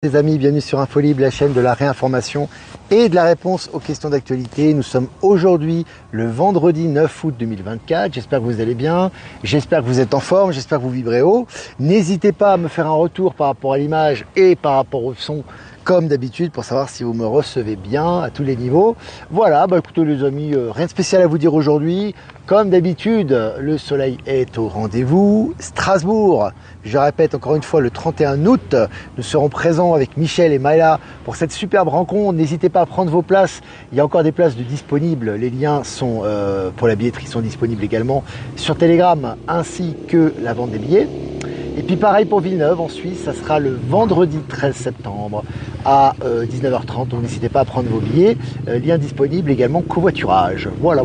Les amis, bienvenue sur Infolib, la chaîne de la réinformation et de la réponse aux questions d'actualité. Nous sommes aujourd'hui le vendredi 9 août 2024. J'espère que vous allez bien, j'espère que vous êtes en forme, j'espère que vous vibrez haut. N'hésitez pas à me faire un retour par rapport à l'image et par rapport au son, comme d'habitude, pour savoir si vous me recevez bien à tous les niveaux. Voilà, écoutez les amis, rien de spécial à vous dire aujourd'hui. Comme d'habitude, le soleil est au rendez-vous. Strasbourg, je répète encore une fois, le 31 août, nous serons présents avec Michel et Maëla pour cette superbe rencontre. N'hésitez pas à prendre vos places. Il y a encore des places de disponibles. Les liens sont pour la billetterie sont disponibles également sur Telegram, ainsi que la vente des billets. Et puis pareil pour Villeneuve en Suisse, ça sera le vendredi 13 septembre à 19h30. Donc n'hésitez pas à prendre vos billets. Lien disponible également covoiturage. Voilà.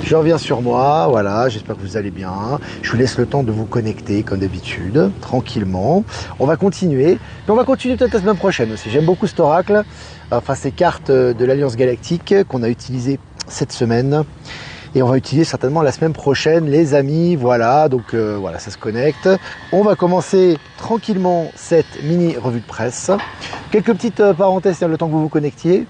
Je reviens sur moi, voilà, j'espère que vous allez bien. Je vous laisse le temps de vous connecter comme d'habitude, tranquillement. On va continuer, mais on va continuer peut-être la semaine prochaine aussi. J'aime beaucoup cet oracle, enfin ces cartes de l'Alliance Galactique qu'on a utilisées cette semaine. Et on va utiliser certainement la semaine prochaine, les amis, voilà, donc voilà, ça se connecte. On va commencer tranquillement cette mini revue de presse. Quelques petites parenthèses, le temps que vous vous connectiez.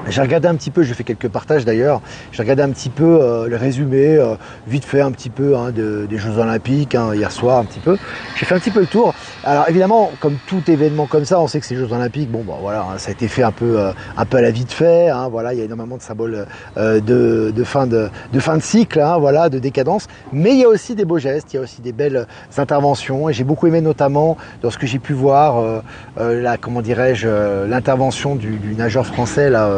J'ai regardé un petit peu, j'ai fait quelques partages d'ailleurs, j'ai regardé un petit peu le résumé, vite fait un petit peu des Jeux Olympiques, hier soir un petit peu. J'ai fait un petit peu le tour. Alors évidemment, comme tout événement comme ça, on sait que ces Jeux Olympiques, voilà, ça a été fait un peu à la vite fait, voilà, il y a énormément de symboles de fin de cycle, voilà, de décadence. Mais il y a aussi des beaux gestes, il y a aussi des belles interventions. Et j'ai beaucoup aimé notamment dans ce que j'ai pu voir, l'intervention du nageur français là.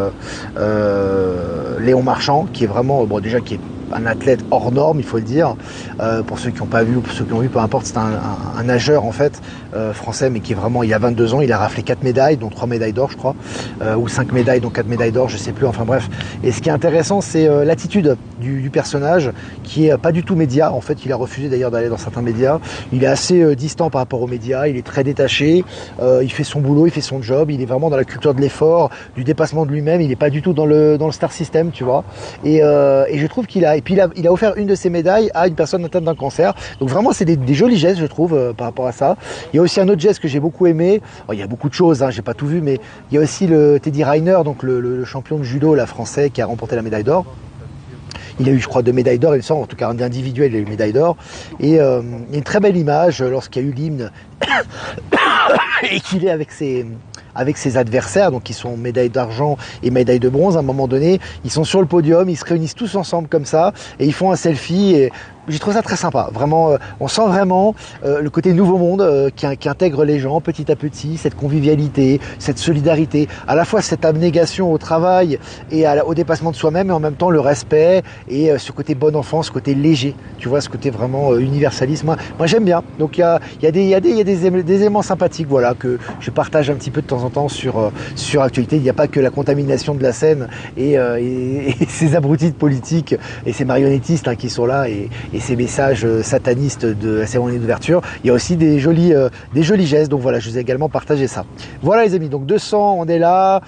Léon Marchand, qui est vraiment, qui est un athlète hors norme, il faut le dire. Pour ceux qui n'ont pas vu ou pour ceux qui ont vu, peu importe, c'est un nageur en fait, français, mais qui est vraiment, il a 22 ans, il a raflé 4 médailles, dont 3 médailles d'or, je crois, ou 5 médailles, dont 4 médailles d'or, je sais plus, enfin bref. Et ce qui est intéressant, c'est l'attitude du personnage, qui est pas du tout média. En fait, il a refusé d'ailleurs d'aller dans certains médias. Il est assez distant par rapport aux médias, il est très détaché, il fait son boulot, il fait son job, il est vraiment dans la culture de l'effort, du dépassement de lui-même, il n'est pas du tout dans le star system, tu vois. Et je trouve qu'il a, et puis il a offert une de ses médailles à une personne atteinte d'un cancer. Donc vraiment, c'est des jolis gestes, je trouve, par rapport à ça. Il y a aussi un autre geste que j'ai beaucoup aimé. Il y a beaucoup de choses, j'ai pas tout vu, mais il y a aussi le Teddy Riner, donc le champion de judo là, français, qui a remporté la médaille d'or. Il a eu, je crois, 2 médailles d'or, il me semble, en tout cas un individuel, il a eu une médaille d'or. Et il y a une très belle image lorsqu'il y a eu l'hymne et qu'il est avec ses adversaires, donc qui sont médailles d'argent et médailles de bronze. À un moment donné, ils sont sur le podium, ils se réunissent tous ensemble comme ça et ils font un selfie. Et j'ai trouvé ça très sympa. Vraiment, on sent vraiment le côté nouveau monde qui intègre les gens petit à petit, cette convivialité, cette solidarité, à la fois cette abnégation au travail et au dépassement de soi-même, et en même temps le respect et ce côté bon enfant, ce côté léger. Tu vois, ce côté vraiment universaliste. Moi j'aime bien. Donc il y a des éléments sympathiques, voilà, que je partage un petit peu de temps en temps sur l'actualité. Il n'y a pas que la contamination de la scène et ces abrutis de politiques et ces marionnettistes qui sont là et ces messages satanistes de la cérémonie d'ouverture. Il y a aussi des jolis gestes. Donc voilà, je vous ai également partagé ça. Voilà les amis, donc 200, on est là.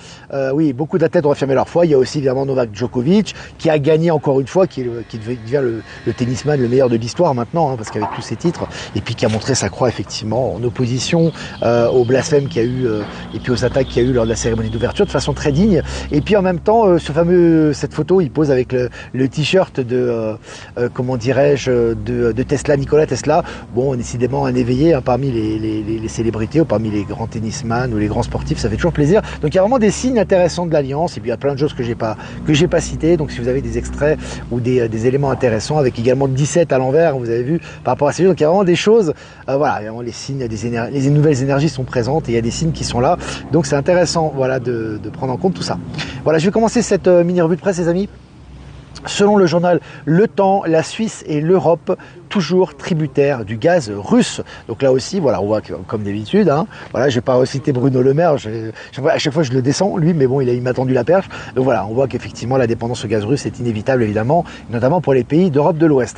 Oui, beaucoup d'athlètes ont affirmé leur foi. Il y a aussi évidemment Novak Djokovic qui a gagné encore une fois, qui devient le tennisman le meilleur de l'histoire maintenant, parce qu'avec tous ses titres, et puis qui a montré sa croix effectivement en opposition au blasphème qu'il y a eu et puis aux attaques qu'il y a eu lors de la cérémonie d'ouverture de façon très digne. Et puis en même temps, cette photo, il pose avec le t-shirt de Tesla, Nikola Tesla. Bon, décidément un éveillé parmi les célébrités ou parmi les grands tennisman ou les grands sportifs, ça fait toujours plaisir. Donc il y a vraiment des signes intéressants de l'Alliance, et puis il y a plein de choses que j'ai pas cités. Donc si vous avez des extraits ou des éléments intéressants, avec également 17 à l'envers, vous avez vu par rapport à ces jeux. Donc il y a vraiment des choses, voilà, vraiment les signes, les nouvelles énergies sont présentes et il y a des signes qui sont là. Donc c'est intéressant, voilà, de prendre en compte tout ça. Voilà, je vais commencer cette mini revue de presse, les amis. Selon le journal Le Temps, la Suisse et l'Europe toujours tributaires du gaz russe. Donc là aussi, voilà, on voit que, comme d'habitude, voilà, je vais pas reciter Bruno Le Maire, à chaque fois je le descends, lui, mais bon, il m'a tendu la perche. Donc voilà, on voit qu'effectivement la dépendance au gaz russe est inévitable, évidemment, notamment pour les pays d'Europe de l'Ouest.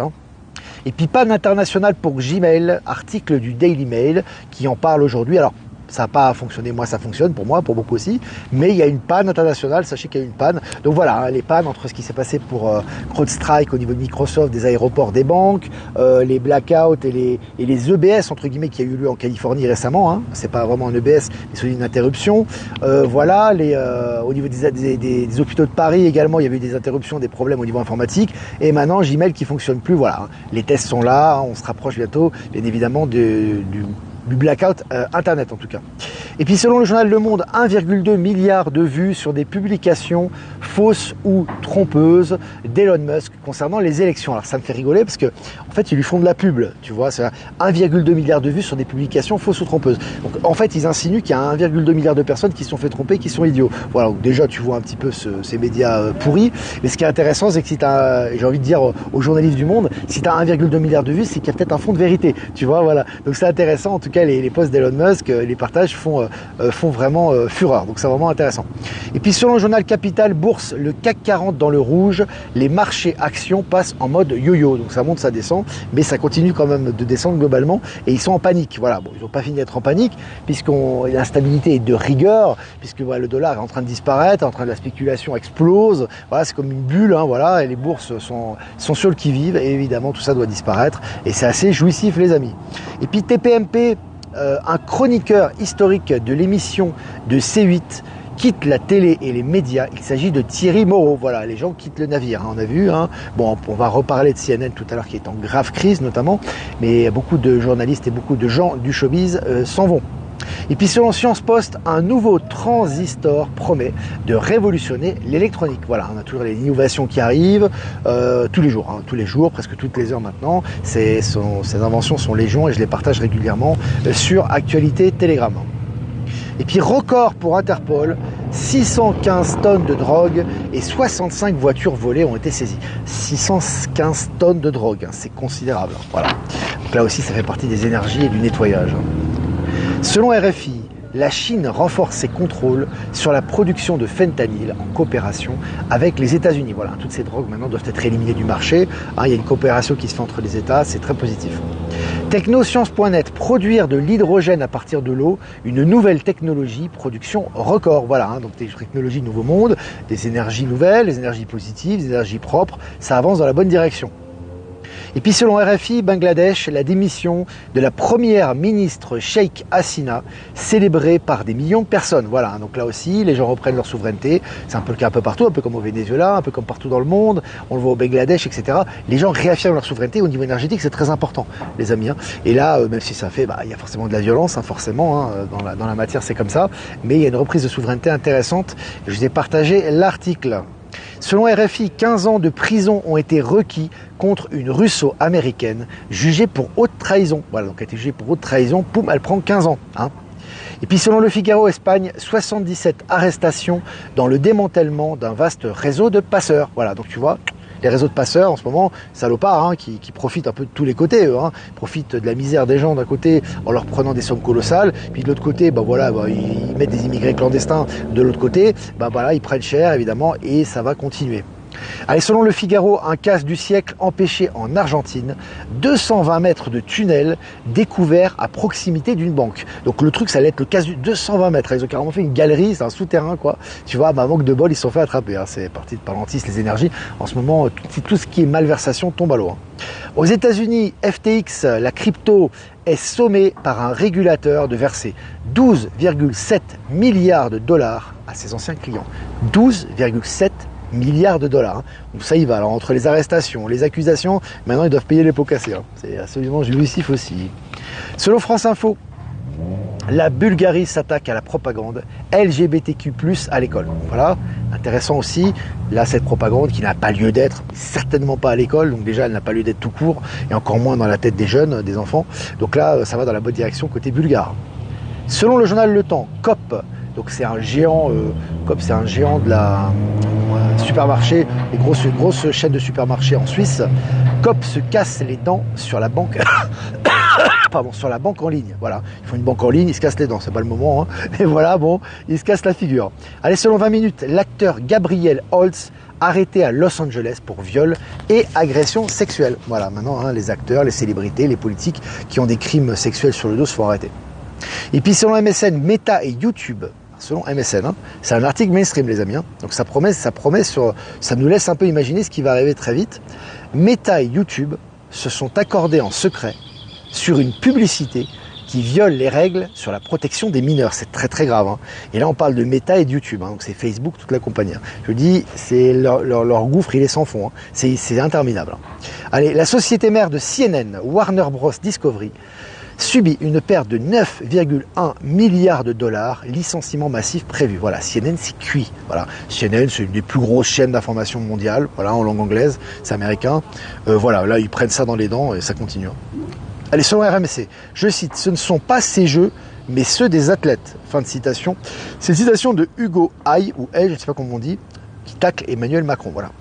Et puis panne international pour Gmail, article du Daily Mail qui en parle aujourd'hui. Alors, ça n'a pas fonctionné, moi ça fonctionne pour moi, pour beaucoup aussi, mais il y a une panne internationale, sachez qu'il y a une panne. Donc voilà, hein, les pannes entre ce qui s'est passé pour CrowdStrike au niveau de Microsoft, des aéroports, des banques, les blackouts et les EBS entre guillemets qui a eu lieu en Californie récemment, hein, c'est pas vraiment un EBS, mais c'est une interruption. Voilà, au niveau des hôpitaux de Paris également, il y avait eu des interruptions, des problèmes au niveau informatique, et maintenant Gmail qui fonctionne plus, voilà, hein. Les tests sont là, on se rapproche bientôt, bien évidemment, du blackout internet en tout cas. Et puis selon le journal Le Monde, 1,2 milliard de vues sur des publications fausses ou trompeuses d'Elon Musk concernant les élections. Alors ça me fait rigoler parce que en fait ils lui font de la pub, tu vois, c'est 1,2 milliard de vues sur des publications fausses ou trompeuses. Donc en fait ils insinuent qu'il y a 1,2 milliard de personnes qui se sont fait tromper, qui sont idiots. Voilà, donc déjà tu vois un petit peu ces médias pourris, mais ce qui est intéressant c'est que si j'ai envie de dire aux journalistes du Monde, si tu as 1,2 milliard de vues, c'est qu'il y a peut-être un fond de vérité, tu vois, voilà. Donc c'est intéressant, en tout cas les posts d'Elon Musk, les partages font vraiment fureur, donc c'est vraiment intéressant. Et puis selon le journal Capital Bourse, le CAC 40 dans le rouge, les marchés actions passent en mode yo-yo, donc ça monte, ça descend, mais ça continue quand même de descendre globalement, et ils sont en panique, voilà, bon, ils n'ont pas fini d'être en panique, l'instabilité est de rigueur, puisque voilà, le dollar est en train de disparaître, la spéculation explose, voilà, c'est comme une bulle, hein, voilà, et les bourses sont sur le qui-vive, et évidemment tout ça doit disparaître, et c'est assez jouissif les amis. Et puis TPMP, un chroniqueur historique de l'émission de C8 quitte la télé et les médias. Il s'agit de Thierry Moreau. Voilà, les gens quittent le navire, hein, on a vu. Hein. Bon, on va reparler de CNN tout à l'heure qui est en grave crise notamment, mais beaucoup de journalistes et beaucoup de gens du showbiz s'en vont. Et puis selon Science Post, un nouveau transistor promet de révolutionner l'électronique. Voilà, on a toujours les innovations qui arrivent tous les jours, hein, tous les jours, presque toutes les heures maintenant. Ces inventions sont légion et je les partage régulièrement sur Actualité Telegram. Et puis record pour Interpol, 615 tonnes de drogue et 65 voitures volées ont été saisies. 615 tonnes de drogue, hein, c'est considérable. Voilà. Donc là aussi, ça fait partie des énergies et du nettoyage. Selon RFI, la Chine renforce ses contrôles sur la production de fentanyl en coopération avec les États-Unis. Voilà, toutes ces drogues maintenant doivent être éliminées du marché. Hein, il y a une coopération qui se fait entre les États, c'est très positif. Technoscience.net, produire de l'hydrogène à partir de l'eau, une nouvelle technologie, production record. Voilà, hein, donc des technologies nouveau monde, des énergies nouvelles, des énergies positives, des énergies propres, ça avance dans la bonne direction. Et puis selon RFI, Bangladesh, la démission de la première ministre Sheikh Hasina, célébrée par des millions de personnes. Voilà, donc là aussi, les gens reprennent leur souveraineté. C'est un peu le cas un peu partout, un peu comme au Venezuela, un peu comme partout dans le monde. On le voit au Bangladesh, etc. Les gens réaffirment leur souveraineté au niveau énergétique, c'est très important, les amis. Hein. Et là, même si ça fait, il y a forcément de la violence, hein, forcément, hein, dans la matière, c'est comme ça. Mais il y a une reprise de souveraineté intéressante. Je vous ai partagé l'article. Selon RFI, 15 ans de prison ont été requis contre une russo-américaine jugée pour haute trahison. Voilà, donc elle a été jugée pour haute trahison, poum, elle prend 15 ans. Hein. Et puis selon Le Figaro Espagne, 77 arrestations dans le démantèlement d'un vaste réseau de passeurs. Voilà, donc tu vois, les réseaux de passeurs en ce moment, salopards, hein, qui profitent un peu de tous les côtés, eux, hein, profitent de la misère des gens d'un côté en leur prenant des sommes colossales, puis de l'autre côté, ils mettent des immigrés clandestins de l'autre côté, ils prennent cher évidemment et ça va continuer. Allez, selon Le Figaro, un casse du siècle empêché en Argentine, 220 mètres de tunnel découvert à proximité d'une banque. Donc le truc, ça allait être le casse du 220 mètres. Ils ont carrément fait une galerie, c'est un souterrain, quoi. Tu vois, manque de bol, ils se sont fait attraper. Hein. C'est parti de Palantis, les énergies. En ce moment, tout ce qui est malversation tombe à l'eau. Hein. Aux États-Unis, FTX, la crypto, est sommée par un régulateur de verser 12,7 milliards de dollars à ses anciens clients. 12,7 milliards de dollars. Hein. Donc ça y va. Alors entre les arrestations, les accusations, maintenant ils doivent payer les pots cassés. Hein. C'est absolument jouissif aussi. Selon France Info, la Bulgarie s'attaque à la propagande LGBTQ+ à l'école. Voilà, intéressant aussi. Là, cette propagande qui n'a pas lieu d'être, certainement pas à l'école. Donc déjà, elle n'a pas lieu d'être tout court, et encore moins dans la tête des jeunes, des enfants. Donc là, ça va dans la bonne direction côté bulgare. Selon le journal Le Temps, COP, donc c'est un géant, COP, c'est un géant de la supermarché, les grosses chaînes de supermarchés en Suisse. COP se casse les dents sur la banque. Sur la banque en ligne. Voilà, ils font une banque en ligne, ils se cassent les dents, c'est pas le moment, hein. Et voilà, bon, ils se cassent la figure. Allez, selon 20 minutes, l'acteur Gabriel Holtz arrêté à Los Angeles pour viol et agression sexuelle. Voilà, maintenant, hein, les acteurs, les célébrités, les politiques qui ont des crimes sexuels sur le dos se font arrêter. Et puis selon MSN, Meta et YouTube, selon MSN, hein, c'est un article mainstream les amis, hein, donc ça nous laisse un peu imaginer ce qui va arriver très vite. Meta et YouTube se sont accordés en secret sur une publicité qui viole les règles sur la protection des mineurs. C'est très très grave. Hein. Et là on parle de Meta et de YouTube, hein, donc c'est Facebook, toute la compagnie. Hein. Je dis, c'est leur gouffre, il est sans fond. Hein. C'est interminable. Hein. Allez, la société mère de CNN, Warner Bros. Discovery, subit une perte de 9,1 milliards de dollars, licenciement massif prévu. Voilà, CNN c'est cuit. Voilà, CNN c'est une des plus grosses chaînes d'information mondiale, voilà, en langue anglaise, c'est américain. Voilà, là ils prennent ça dans les dents et ça continue. Allez, selon RMC, je cite, ce ne sont pas ces jeux, mais ceux des athlètes. Fin de citation. C'est une citation de Hugo Haye, ou Haye, je ne sais pas comment on dit, qui tacle Emmanuel Macron. Voilà.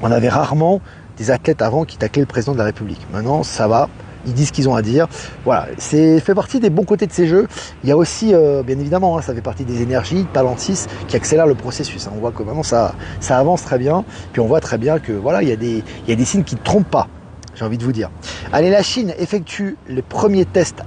On avait rarement des athlètes avant qui taclaient le président de la République. Maintenant, ça va. Ils disent ce qu'ils ont à dire. Voilà, c'est fait partie des bons côtés de ces jeux. Il y a aussi, bien évidemment, hein, ça fait partie des énergies, Palantis, qui accélèrent le processus. Hein. On voit que vraiment ça avance très bien. Puis on voit très bien que voilà, il y a des signes qui ne trompent pas. J'ai envie de vous dire. Allez, la Chine effectue les premiers tests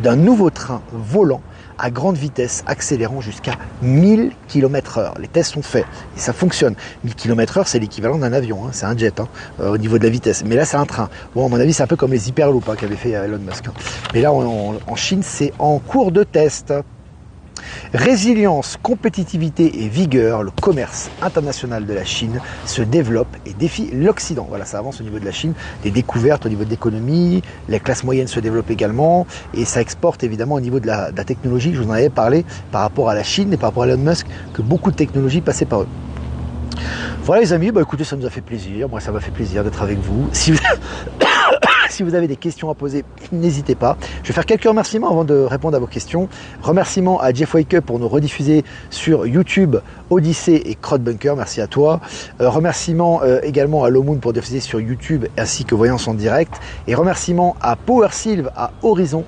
d'un nouveau train volant à grande vitesse, accélérant jusqu'à 1000 km/h. Les tests sont faits et ça fonctionne. 1000 km/h, c'est l'équivalent d'un avion, hein. C'est un jet, hein, au niveau de la vitesse. Mais là, c'est un train. Bon, à mon avis, c'est un peu comme les Hyperloop, hein, qu'avait fait Elon Musk. Hein. Mais là, en Chine, c'est en cours de test. Résilience, compétitivité et vigueur, le commerce international de la Chine se développe et défie l'Occident. Voilà, ça avance au niveau de la Chine, des découvertes au niveau de l'économie, les classes moyennes se développent également et ça exporte évidemment au niveau de la technologie. Je vous en avais parlé par rapport à la Chine et par rapport à Elon Musk, que beaucoup de technologies passaient par eux. Voilà les amis, bah écoutez, ça nous a fait plaisir, moi ça m'a fait plaisir d'être avec vous. Si vous avez des questions à poser, n'hésitez pas. Je vais faire quelques remerciements avant de répondre à vos questions. Remerciements à Jeff Wake Up pour nous rediffuser sur YouTube, Odyssée et Crowdbunker, merci à toi. Remerciements également à Lomoon pour diffuser sur YouTube ainsi que Voyance en direct. Et remerciements à PowerSylve, à Horizon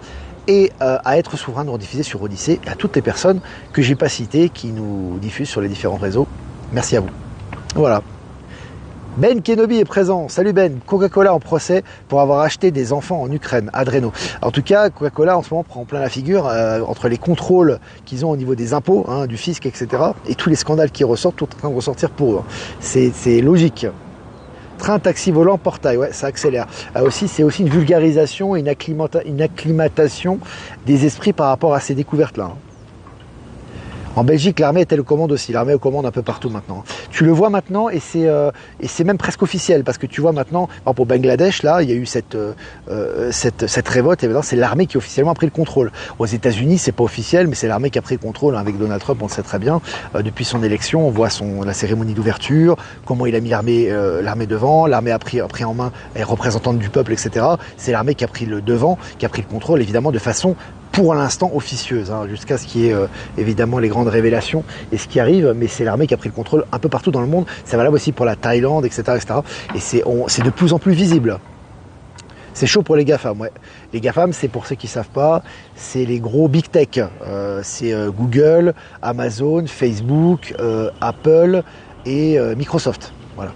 et à Être Souverain de nous rediffuser sur Odyssée et à toutes les personnes que j'ai pas citées qui nous diffusent sur les différents réseaux. Merci à vous. Voilà. Ben Kenobi est présent. Salut Ben. Coca-Cola en procès pour avoir acheté des enfants en Ukraine. Adreno. En tout cas, Coca-Cola en ce moment prend plein la figure entre les contrôles qu'ils ont au niveau des impôts, hein, du fisc, etc. Et tous les scandales qui ressortent, tout en train de ressortir pour eux. C'est logique. Train, taxi, volant, portail, ouais, ça accélère. C'est aussi une vulgarisation et une acclimatation des esprits par rapport à ces découvertes-là. Hein. En Belgique, l'armée est-elle aux commandes aussi. L'armée est aux commandes un peu partout maintenant. Tu le vois maintenant et c'est même presque officiel parce que tu vois maintenant, pour Bangladesh, là, il y a eu cette révolte et maintenant c'est l'armée qui officiellement a pris le contrôle. Aux États-Unis, c'est pas officiel, mais c'est l'armée qui a pris le contrôle avec Donald Trump, on le sait très bien. Depuis son élection, on voit la cérémonie d'ouverture, comment il a mis l'armée devant, l'armée a pris en main les représentants du peuple, etc. C'est l'armée qui a pris le devant, qui a pris le contrôle, évidemment, de façon pour l'instant officieuse, hein, jusqu'à ce qu'il y ait évidemment les grandes révélations et ce qui arrive, mais c'est l'armée qui a pris le contrôle un peu partout dans le monde, c'est valable aussi pour la Thaïlande, etc. Et c'est de plus en plus visible. C'est chaud pour les GAFAM, ouais. Les GAFAM, c'est pour ceux qui ne savent pas, c'est les gros big tech, c'est Google, Amazon, Facebook, Apple et Microsoft, voilà.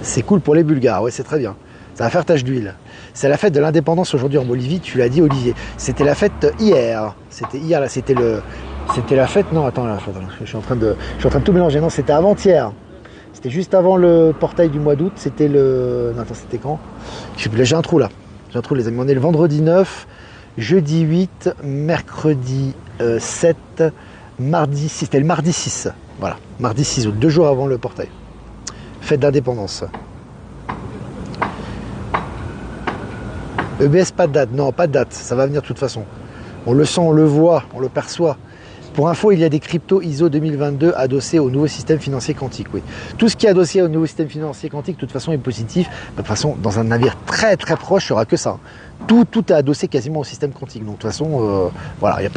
C'est cool pour les Bulgares, ouais, c'est très bien. Ça va faire tache d'huile. C'est la fête de l'indépendance aujourd'hui en Bolivie, tu l'as dit Olivier. C'était la fête hier. C'était hier, là, c'était la fête. Non, attends, là, je suis en train de tout mélanger. Non, c'était avant-hier. C'était juste avant le portail du mois d'août. C'était le. Non, attends, c'était quand? J'ai un trou là. J'ai un trou, les amis. On est le vendredi 9, jeudi 8, mercredi 7, mardi 6. C'était le mardi 6. Voilà, mardi 6 août, 2 jours avant le portail. Fête d'indépendance. EBS, pas de date. Non, pas de date. Ça va venir de toute façon. On le sent, on le voit, on le perçoit. Pour info, il y a des cryptos ISO 2022 adossés au nouveau système financier quantique. Oui. Tout ce qui est adossé au nouveau système financier quantique, de toute façon, est positif. De toute façon, dans un navire très très proche, il n'y aura que ça. Tout est adossé quasiment au système quantique. Donc de toute façon, voilà, il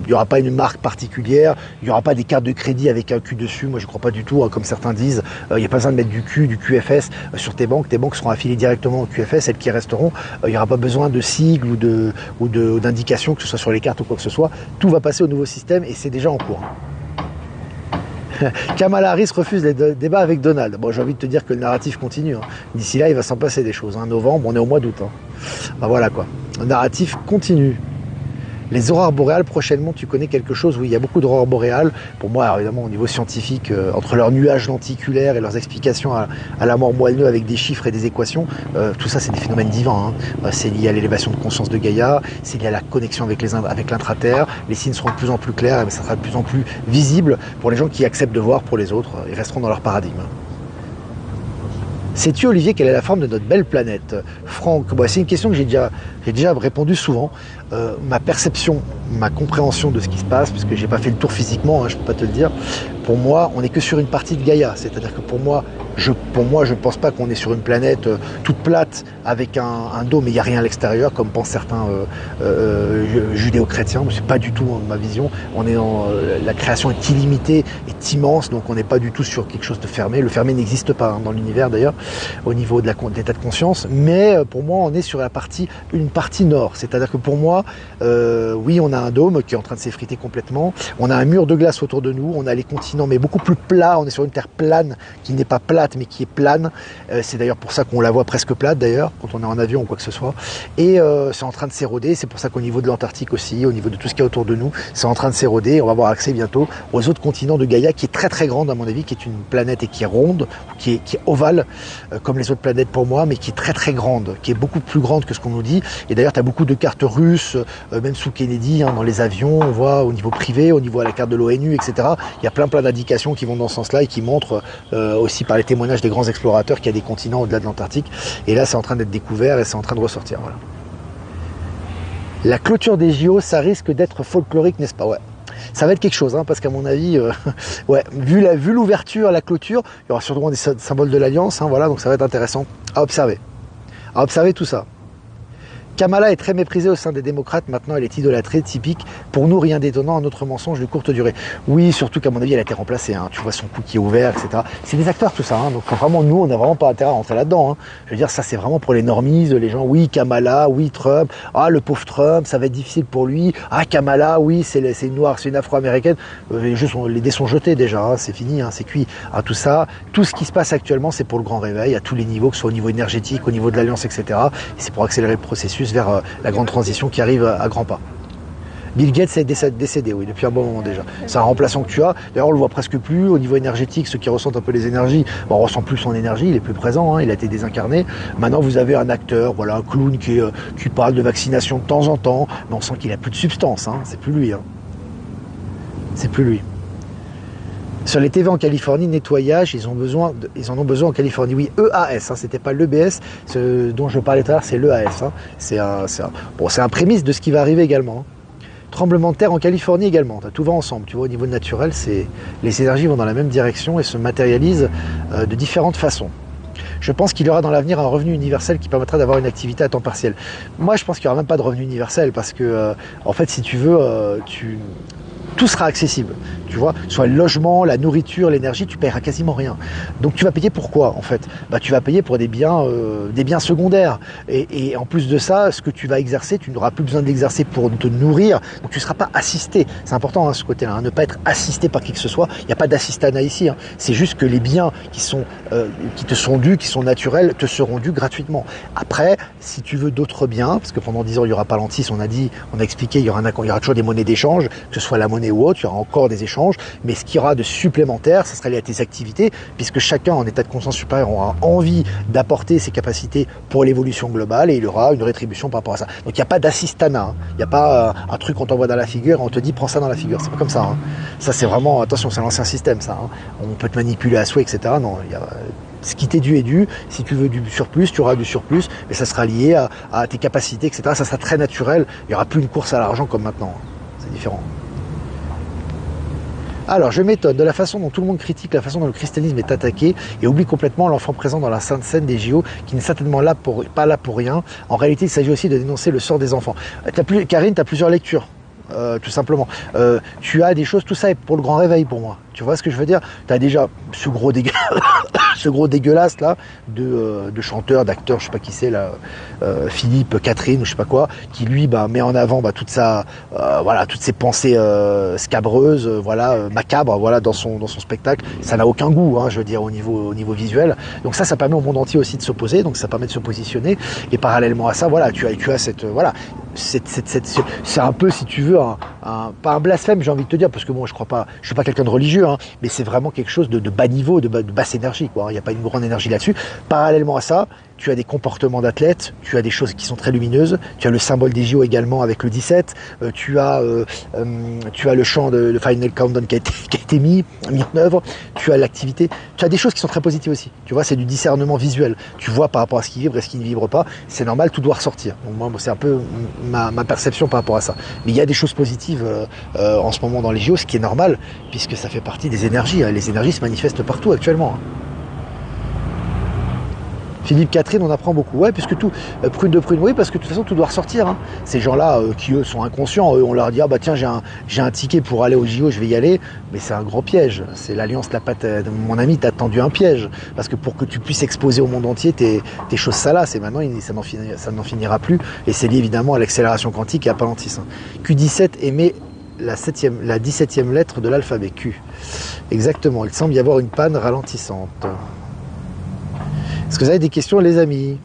n'y aura pas une marque particulière, il n'y aura pas des cartes de crédit avec un Q dessus. Moi, je ne crois pas du tout, hein, comme certains disent. Il n'y a pas besoin de mettre du QFS sur tes banques. Tes banques seront affiliées directement au QFS, celles qui resteront. Il n'y aura pas besoin de sigles ou d'indications, que ce soit sur les cartes ou quoi que ce soit. Tout va passer au nouveau système et c'est déjà en cours. Kamala Harris refuse les débats avec Donald. Bon, j'ai envie de te dire que le narratif continue. Hein. D'ici là, il va s'en passer des choses. Hein. Novembre, on est au mois d'août. Hein. Ben voilà quoi. Le narratif continue. Les aurores boréales, prochainement, tu connais quelque chose? Oui, il y a beaucoup d'aurores boréales. Pour moi, alors, évidemment, au niveau scientifique, entre leurs nuages lenticulaires et leurs explications à la mort moelleux avec des chiffres et des équations, tout ça, c'est des phénomènes divins. Hein. C'est lié à l'élévation de conscience de Gaïa, c'est lié à la connexion avec l'intraterre. Les signes seront de plus en plus clairs et ça sera de plus en plus visible pour les gens qui acceptent de voir pour les autres et resteront dans leur paradigme. Sais-tu, Olivier, quelle est la forme de notre belle planète? Franck, bon, c'est une question que j'ai déjà répondu souvent. Ma perception, ma compréhension de ce qui se passe, puisque j'ai pas fait le tour physiquement, hein, je peux pas te le dire. Pour moi, on n'est que sur une partie de Gaïa. C'est-à-dire que pour moi, je ne pense pas qu'on est sur une planète toute plate avec un dôme et il n'y a rien à l'extérieur, comme pensent certains judéo-chrétiens. C'est pas du tout ma vision. On est dans la création est illimitée, est immense, donc on n'est pas du tout sur quelque chose de fermé. Le fermé n'existe pas hein, dans l'univers d'ailleurs, au niveau de l'état de conscience. Mais pour moi, on est sur une partie nord. C'est-à-dire que pour moi, oui, on a un dôme qui est en train de s'effriter complètement. On a un mur de glace autour de nous. On a les continents, mais beaucoup plus plats. On est sur une terre plane qui n'est pas plate, mais qui est plane. C'est d'ailleurs pour ça qu'on la voit presque plate d'ailleurs, quand on est en avion ou quoi que ce soit. Et c'est en train de s'éroder. C'est pour ça qu'au niveau de l'Antarctique aussi, au niveau de tout ce qu'il y a autour de nous, c'est en train de s'éroder. On va avoir accès bientôt aux autres continents de Gaïa, qui est très très grande à mon avis, qui est une planète et qui est ronde, qui est ovale, comme les autres planètes pour moi, mais qui est très très grande, qui est beaucoup plus grande que ce qu'on nous dit. Et d'ailleurs, tu as beaucoup de cartes russes, même sous Kennedy, hein, dans les avions, on voit au niveau privé, au niveau à la carte de l'ONU, etc. Il y a plein d'indications qui vont dans ce sens-là et qui montrent aussi par les témoignages des grands explorateurs qu'il y a des continents au-delà de l'Antarctique. Et là, c'est en train d'être découvert et c'est en train de ressortir. Voilà. La clôture des JO, ça risque d'être folklorique, n'est-ce pas? Ouais. Ça va être quelque chose, hein, parce qu'à mon avis, ouais, vu l'ouverture, la clôture, il y aura sûrement des symboles de l'Alliance, hein, voilà, donc ça va être intéressant à observer tout ça. Kamala est très méprisée au sein des démocrates, maintenant elle est idolâtrée, typique. Pour nous, rien d'étonnant, un autre mensonge de courte durée. Oui, surtout qu'à mon avis, elle a été remplacée, hein. Tu vois son cou qui est ouvert, etc. C'est des acteurs tout ça, hein. Donc vraiment, nous, on n'a vraiment pas intérêt à rentrer là-dedans. Hein. Je veux dire, ça c'est vraiment pour les normies, les gens, oui, Kamala, oui, Trump, ah, le pauvre Trump, ça va être difficile pour lui, ah, Kamala, oui, c'est une noire, c'est une afro-américaine. Les dés sont jetés déjà, hein. C'est fini, hein, c'est cuit. Ah, tout ça, tout ce qui se passe actuellement, c'est pour le grand réveil, à tous les niveaux, que ce soit au niveau énergétique, au niveau de l'Alliance, etc. Et c'est pour accélérer le processus vers la grande transition qui arrive à grands pas. Bill Gates est décédé, oui, depuis un bon moment déjà. C'est un remplaçant que tu as. D'ailleurs, on le voit presque plus au niveau énergétique. Ceux qui ressentent un peu les énergies, bon, on ressent plus son énergie, il est plus présent, hein, il a été désincarné. Maintenant, vous avez un acteur, voilà, un clown qui parle de vaccination de temps en temps, mais on sent qu'il a plus de substance. Hein, c'est plus lui. Hein. C'est plus lui. Sur les TV en Californie, nettoyage, ils en ont besoin en Californie. Oui, EAS, hein, c'était pas l'EBS, ce dont je parlais tout à l'heure, c'est l'EAS. Hein. C'est un prémisse de ce qui va arriver également. Hein. Tremblement de terre en Californie également. Tout va ensemble. Tu vois, au niveau naturel, les énergies vont dans la même direction et se matérialisent de différentes façons. Je pense qu'il y aura dans l'avenir un revenu universel qui permettra d'avoir une activité à temps partiel. Moi, je pense qu'il n'y aura même pas de revenu universel parce que, en fait, si tu veux, tout sera accessible, tu vois, soit le logement, la nourriture, l'énergie, tu paieras quasiment rien. Donc tu vas payer pour quoi en fait? Tu vas payer pour des biens secondaires. Et en plus de ça, ce que tu vas exercer, tu n'auras plus besoin de l'exercer pour te nourrir. Donc tu ne seras pas assisté. C'est important hein, ce côté-là, hein, ne pas être assisté par qui que ce soit. Il n'y a pas d'assistanat ici. Hein. C'est juste que les biens qui te sont dus, qui sont naturels, te seront dus gratuitement. Après, si tu veux d'autres biens, parce que pendant 10 ans il n'y aura pas l'antis, on a expliqué, il y aura toujours des monnaies d'échange, que ce soit la monnaie ou autre, il y aura encore des échanges, mais ce qu'il y aura de supplémentaire, ce sera lié à tes activités, puisque chacun en état de conscience supérieur aura envie d'apporter ses capacités pour l'évolution globale et il y aura une rétribution par rapport à ça. Donc il n'y a pas d'assistanat, hein. Il n'y a pas un truc qu'on t'envoie dans la figure et on te dit prends ça dans la figure, c'est pas comme ça. Hein. Ça c'est vraiment, attention, c'est l'ancien système ça. Hein. On peut te manipuler à souhait, etc. Non, ce qui t'est dû est dû. Si tu veux du surplus, tu auras du surplus, mais ça sera lié à tes capacités, etc. Ça sera très naturel. Il n'y aura plus une course à l'argent comme maintenant. C'est différent. Alors, je m'étonne de la façon dont tout le monde critique la façon dont le christianisme est attaqué et oublie complètement l'enfant présent dans la sainte scène des JO qui n'est certainement pas là pour rien. En réalité, il s'agit aussi de dénoncer le sort des enfants. Karine, tu as plusieurs lectures. tout simplement. Tu as des choses, tout ça est pour le grand réveil pour moi. Tu vois ce que je veux dire? Tu as déjà ce gros ce gros dégueulasse là de chanteur, d'acteur, je sais pas qui c'est là, Philippe, Catherine ou je sais pas quoi, qui lui met en avant toute sa voilà, toutes ses pensées scabreuses, voilà, macabres, voilà, dans son spectacle. Ça n'a aucun goût, hein, je veux dire, au niveau visuel. Donc ça permet au monde entier aussi de s'opposer, donc ça permet de se positionner. Et parallèlement à ça, voilà, tu as cette voilà, c'est un peu, si tu veux, pas un blasphème, j'ai envie de te dire, parce que bon, je suis pas quelqu'un de religieux, hein, mais c'est vraiment quelque chose de bas niveau, de basse énergie, quoi. Il n'y a pas une grande énergie là-dessus. Parallèlement à ça, tu as des comportements d'athlètes, tu as des choses qui sont très lumineuses, tu as le symbole des JO également avec le 17, tu as le chant de le Final Countdown qui a été mis en œuvre, tu as l'activité, tu as des choses qui sont très positives aussi. Tu vois, c'est du discernement visuel. Tu vois par rapport à ce qui vibre et ce qui ne vibre pas, c'est normal, tout doit ressortir. Donc moi, c'est un peu ma perception par rapport à ça. Mais il y a des choses positives en ce moment dans les JO, ce qui est normal, puisque ça fait partie des énergies. Les énergies se manifestent partout actuellement. Philippe, Catherine, on apprend beaucoup. Ouais, puisque tout, prune de prune, oui, parce que de toute façon, tout doit ressortir. Hein. Ces gens-là, qui eux sont inconscients, eux, on leur dit, ah bah tiens, j'ai un ticket pour aller au JO, je vais y aller. Mais c'est un gros piège. C'est l'Alliance La Patte. Mon ami t'a tendu un piège. Parce que pour que tu puisses exposer au monde entier tes choses salaces, et maintenant, ça n'en finira plus. Et c'est lié évidemment à l'accélération quantique et à Palantis. Hein. Q17 émet la 17e lettre de l'alphabet Q. Exactement. Il semble y avoir une panne ralentissante. Est-ce que vous avez des questions, les amis?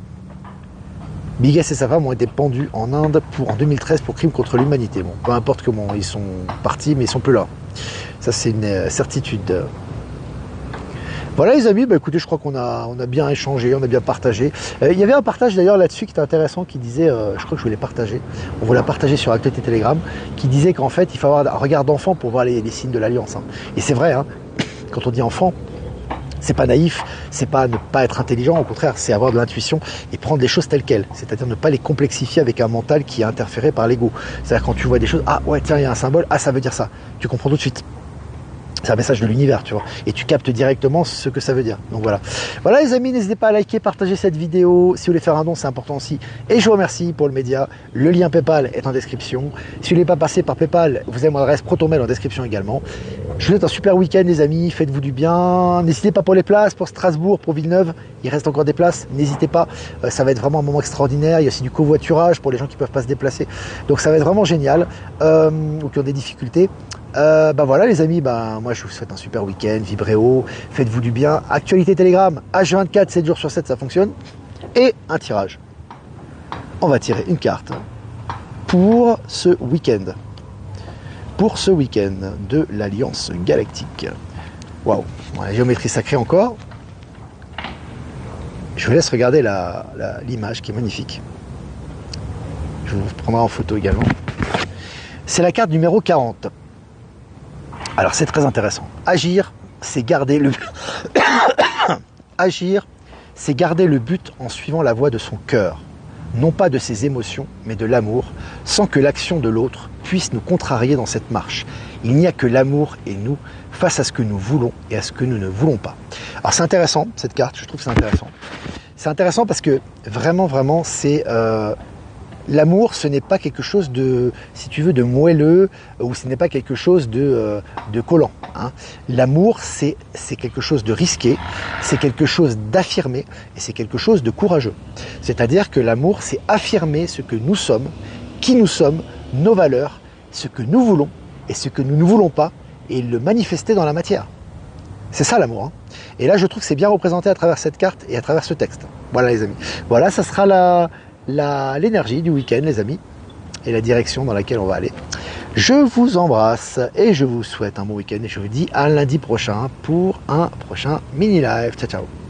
Bigas et sa femme ont été pendus en Inde en 2013 pour crime contre l'humanité. Bon, peu importe comment, ils sont partis, mais ils sont plus là. Ça, c'est une certitude. Voilà, les amis, écoutez, je crois qu'on a bien échangé, on a bien partagé. Il y avait un partage d'ailleurs là-dessus qui était intéressant, qui disait, je crois que je voulais partager, on voulait partager sur Actualité Telegram, qui disait qu'en fait, il faut avoir un regard d'enfant pour voir les signes de l'Alliance. Hein. Et c'est vrai, hein, quand on dit enfant, c'est pas naïf, c'est pas ne pas être intelligent, au contraire, c'est avoir de l'intuition et prendre les choses telles quelles. C'est-à-dire ne pas les complexifier avec un mental qui est interféré par l'ego. C'est-à-dire quand tu vois des choses, ah ouais, tiens, il y a un symbole, ah ça veut dire ça. Tu comprends tout de suite. C'est un message de l'univers, tu vois. Et tu captes directement ce que ça veut dire. Donc voilà. Voilà les amis, n'hésitez pas à liker, partager cette vidéo. Si vous voulez faire un don, c'est important aussi. Et je vous remercie pour le média. Le lien PayPal est en description. Si vous n'êtes pas passé par PayPal, vous avez mon adresse ProtonMail en description également. Je vous souhaite un super week-end les amis. Faites-vous du bien. N'hésitez pas pour les places, pour Strasbourg, pour Villeneuve. Il reste encore des places. N'hésitez pas. Ça va être vraiment un moment extraordinaire. Il y a aussi du covoiturage pour les gens qui ne peuvent pas se déplacer. Donc ça va être vraiment génial. Ou qui ont des difficultés. Voilà les amis, moi je vous souhaite un super week-end, vibrez haut, faites-vous du bien. Actualité Telegram, H24, 7 jours sur 7, ça fonctionne. Et un tirage. On va tirer une carte pour ce week-end. Pour ce week-end de l'Alliance Galactique. Waouh, la géométrie sacrée encore. Je vous laisse regarder l'image qui est magnifique. Je vous prendrai en photo également. C'est la carte numéro 40. Alors c'est très intéressant. Agir, c'est garder le Agir, c'est garder le but en suivant la voie de son cœur, non pas de ses émotions, mais de l'amour, sans que l'action de l'autre puisse nous contrarier dans cette marche. Il n'y a que l'amour et nous face à ce que nous voulons et à ce que nous ne voulons pas. Alors c'est intéressant cette carte, je trouve que c'est intéressant. C'est intéressant parce que vraiment c'est l'amour, ce n'est pas quelque chose de, si tu veux, de moelleux, ou ce n'est pas quelque chose de collant. Hein. L'amour, c'est quelque chose de risqué, c'est quelque chose d'affirmé, et c'est quelque chose de courageux. C'est-à-dire que l'amour, c'est affirmer ce que nous sommes, qui nous sommes, nos valeurs, ce que nous voulons, et ce que nous ne voulons pas, et le manifester dans la matière. C'est ça l'amour. Hein. Et là, je trouve que c'est bien représenté à travers cette carte et à travers ce texte. Voilà les amis. Voilà, ça sera l'énergie du week-end les amis et la direction dans laquelle on va aller. Je vous embrasse et je vous souhaite un bon week-end et je vous dis à lundi prochain pour un prochain mini live. Ciao ciao.